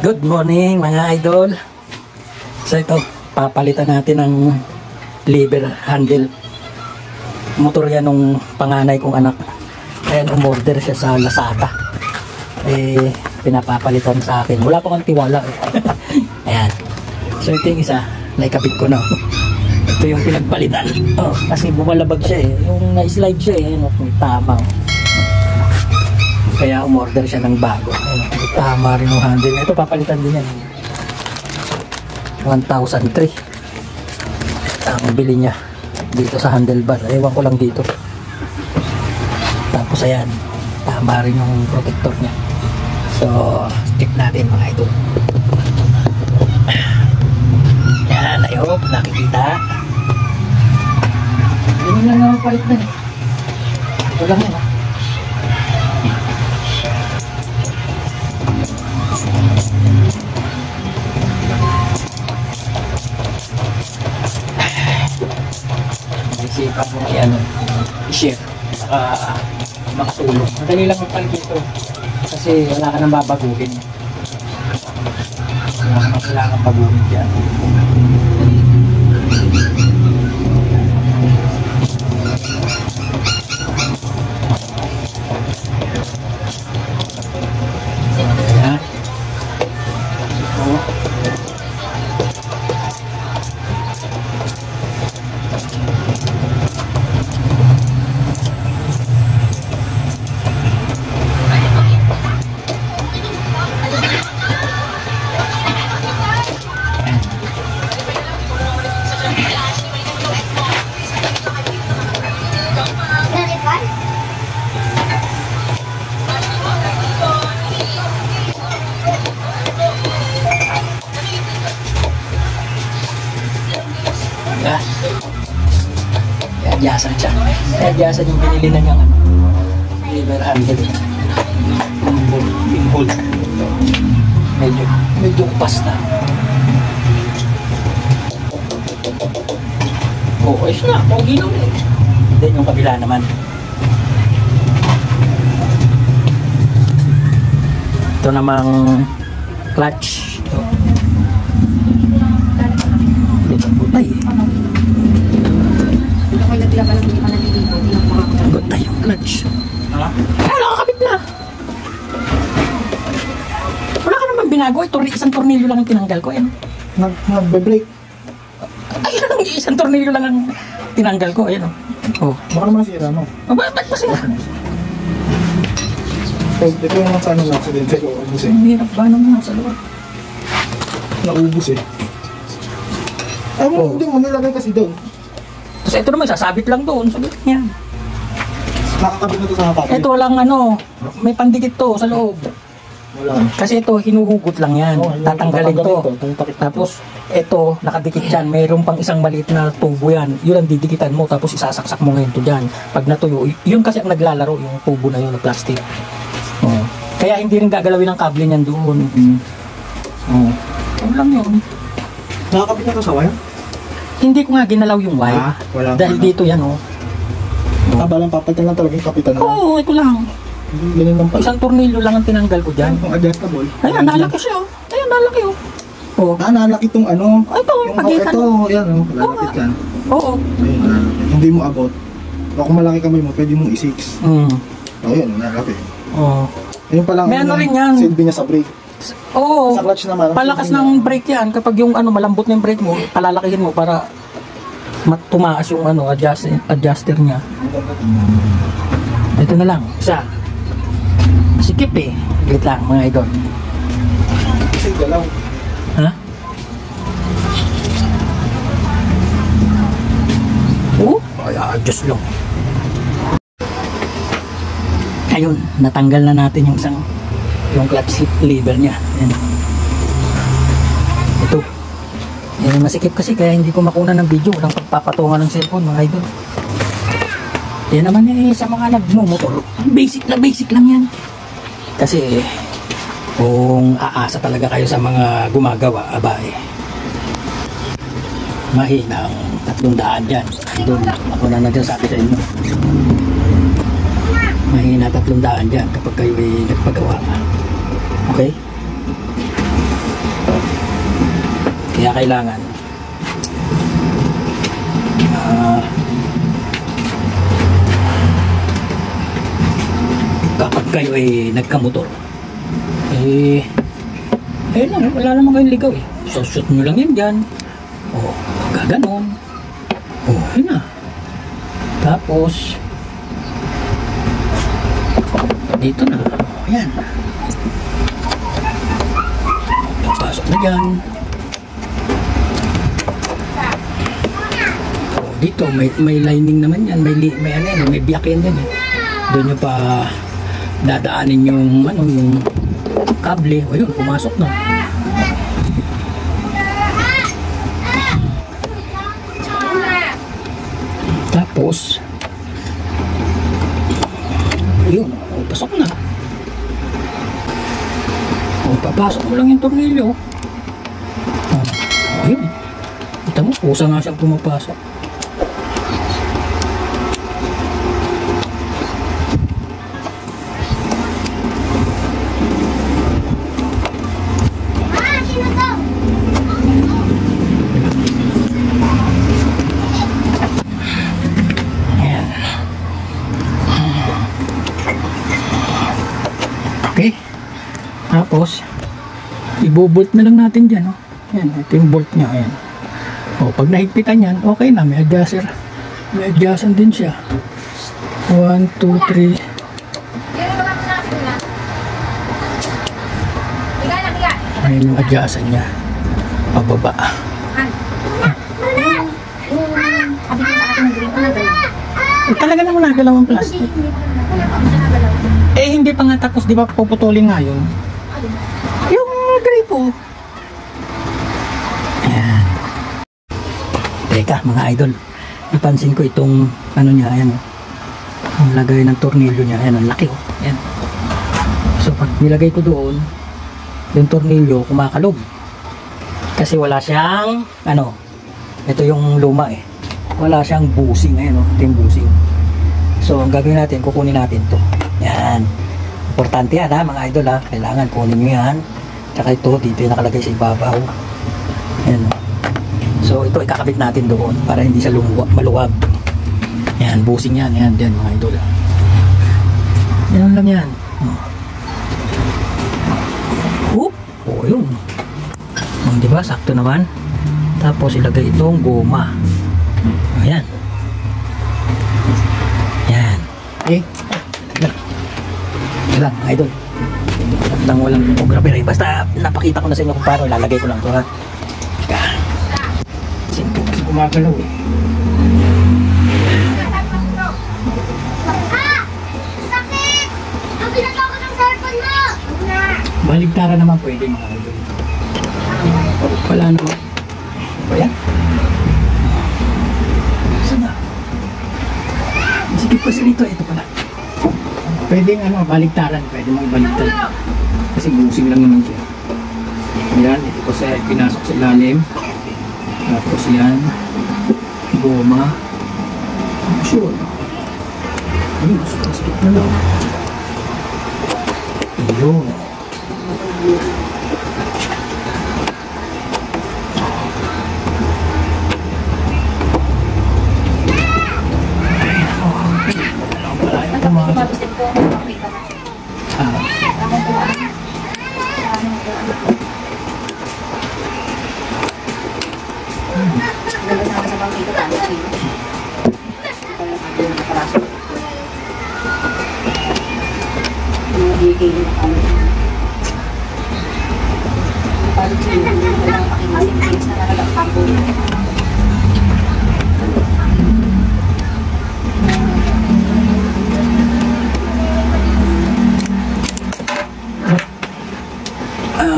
Good morning mga idol. So ito, papalitan natin ng lever handle. Motor yan nung panganay kong anak. Ayan, umorder siya sa Lazada. Pinapapalitan sa akin. Wala pa kang tiwala eh. Ayan. So ito yung isa, naikabit ko na. Ito yung pinagpalitan. Oh, kasi bumalabag siya eh. Yung na-slide siya eh. Tama. Kaya umorder siya ng bago. Ayun, tama rin yung handle. Ito papalitan din yan. 1,003. Ang bili niya dito sa handlebar. Ewan ko lang dito. Tapos ayan, tama rin yung protector niya. So, check natin mga idol. Yan, I hope nakikita. Hindi lang naman palit na eh. Ito lang yun. Isipan mo i-share makatulong. Madali lang magpalit ito kasi wala ka nang babaguhin. Wala ka nang baguhin dyan. Ayan. Adyasan siya. Adyasan yung binili na niyang lever handle. Yung bolt. Medyo kupas na. Ayos na. Pogi na ulit. Then yung kabila naman. Ito namang clutch. Ito. Ito putay eh. Good tayo yung clutch. Nakakabit na. Wala ka naman binago. Isang tornilyo lang ang tinanggal ko. Nagbe-break. Ayun, isang tornilyo lang ang tinanggal ko. Ayun o. Baka naman nasira mo. Ba't masira? Ito yung nasa ano na aksidente ko. Ubus eh. Ang hirap ba naman sa loob? Naubos eh. Ay mo, hindi mo nilagay kasi doon. Tapos ito naman, sasabit lang doon. Sabit niya. Nakakabit na to sa papel. Ito walang may pandikit to sa loob. Wala. Kasi ito, hinuhugot lang yan. Tatanggalin to. Tapos, ito, nakadikit dyan. Mayroon pang isang maliit na tubo yan. Yun ang didikitan mo. Tapos, isasaksak mo ngayon to dyan. Pag natuyo, yun kasi ang naglalaro, yung tubo na yun na plastic. Kaya hindi rin gagalawin ang kable niyan doon. Ano lang yun. Nakakabit na to sa wire? Hindi ko nga ginalaw yung wire. Dahil dito yan, Balang papalitan lang talaga yung kapitan na. Oo, ito lang. Ganun lang pala. Isang tornilyo lang ang tinanggal ko dyan. Yung adjustable. Ayan, nalaki siya. Ayan, nalaki Nalaki itong ano. Ito, yung pagitan. Ito, yan lalapit yan. Oo. Ayun, hindi mo abot. Kung malaki kamay mo, pwede mong i-6. Ayun, nalapit. Oo. Ayun palang may ano rin yan. silbi niya sa brake. Oo. Sa clutch naman. Palakas ng brake yan. Kapag yung malambot na yung brake mo, palalakihin mo para tumaas yung adjuster niya. Ito na lang. Isa. Sikip eh. Wait lang mga idol. Kasi galaw. Ha? Ay, adjust lang. Ayun, natanggal na natin yung clutch lever niya. Ayan. Ito. Yan masikip kasi kaya hindi ko makuna ng video. Walang pagpapatungan ng cellphone mga idol. Yan naman sa mga nagmumotor. Basic lang yan. Kasi kung aasa talaga kayo sa mga gumagawa, abay, mahina ang 300 dyan. Idol, ako na nagsasabi sa inyo. Mahina 300 dyan kapag kayo ay nagpagawa. Okay? kailangan kapag kayo ay nagkamotor, wala naman kayong ligaw eh. So shoot nyo lang yan dyan. O, gaganon. O, yun na. Tapos dito na. O, yan. Papasok na dyan. O, dito may lining naman yan. May biyak yan dyan eh. Doon nyo pa dadaanin yung kable. O yun, pumasok na. Tapos yun, pasok na. O, papasok mo lang yung tornilyo. O yun, kita mo, pusa nga siyang pumapasok. Okay. Tapos ibo-bolt na lang natin dyan, oh. Yan, ito yung bolt nya, ayan. O, pag nahigpitan yan, okay na, may adjuster. May adjustan din siya. 1, 2, 3. Ayan yung adjustan nya. Pababa. Talaga naman nagalaw ang plastic. Hindi pa nga tapos, di ba puputulin nga yun? Yung gripo. Ayan. Teka mga idol, napansin ko itong niya, ayan. Ang lagay ng tornilyo niya, ayan, ang laki, oh. Ayan. So pag nilagay ko doon, yung tornilyo kumakalob. Kasi wala siyang, ito yung luma eh. Wala siyang busing, ayan, oh. Ito yung busing. So ang gagawin natin, kukunin natin to. Yan. Importante yan ha mga idol ha. Kailangan kunin nyo yan. Tsaka ito dito yung nakalagay sa ibabaw. Yan. So ito ikakabit natin doon para hindi siya maluwag. Yan. Busing yan. Yan. Yan mga idol. Yan lang yan. Oop. O yun. Diba? Sakto naman. Tapos ilagay itong goma. Ayan. Yan. Okay. Lang, idol. Lang walang photography. Basta napakita ko na sa inyo kung paano. Ilalagay ko lang ito ha. Simple kasi gumagalaw eh. Sakit! Ang pinagawa ko ng cellphone mo! Baligtara naman pwede mga idol. Wala naman. Ayan. Saan na? Sige pa sa dito. Ito pala. Pwede baligtaran, pwede mo ibaligtaran. Kasi busing lang naman siya. Yan, ito po sa pinasok sa ilalim. Tapos yan, goma. Sure. Ayun, skip na lang. Ayun.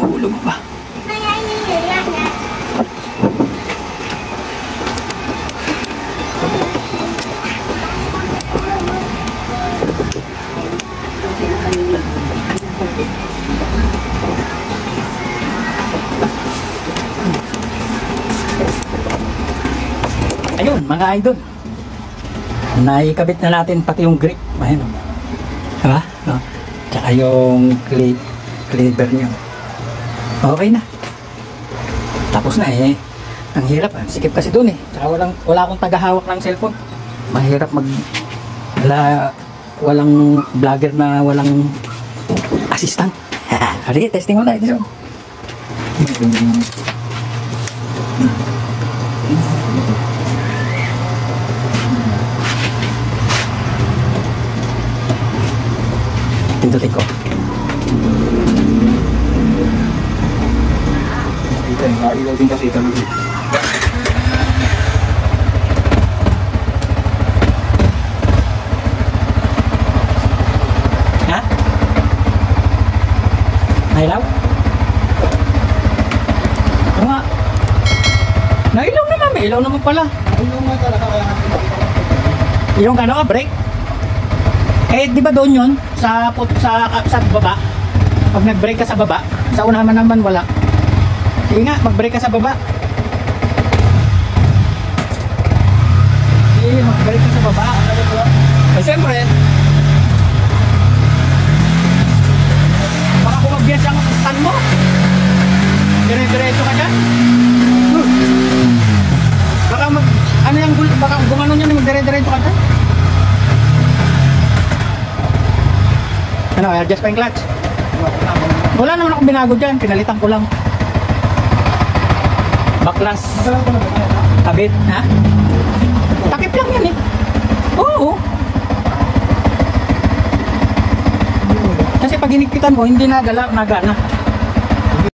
Hulog pa. Ayun mga idol, naikabit na natin pati yung grip. Ayun, diba? No? Tsaka yung cleaver nyo. Okay na. Tapos na eh. Ang hirap. Sikip kasi dun eh. Tsaka wala akong tagahawak ng cellphone. Mahirap walang vlogger na walang assistant. Hari, testing mo na. Ito. Pindutin ko. Ito, ilaw din kasi ito. Ha? Nailaw? Ano nga? Nailaw naman, may ilaw naman pala. Ilaw nga talaga kaya Yung ano, brake? Eh, di ba doon yun? Sa baba? Pag nag-brake ka sa baba, sa unahan naman wala. Sige nga, mag-brake ka sa baba. Sige, mag-brake ka sa baba. Eh, siyempre, baka kumagbias ang stand mo. Dire-diretso ka dyan. Baka gumano nyo, dire-diretso ka dyan. Ano, adjust pa yung clutch? Wala naman akong binago dyan, pinalitan ko lang. Baklas. Kabit, ha? Takip lang yan eh. Oo. Kasi pag inikpitan mo, hindi nagana.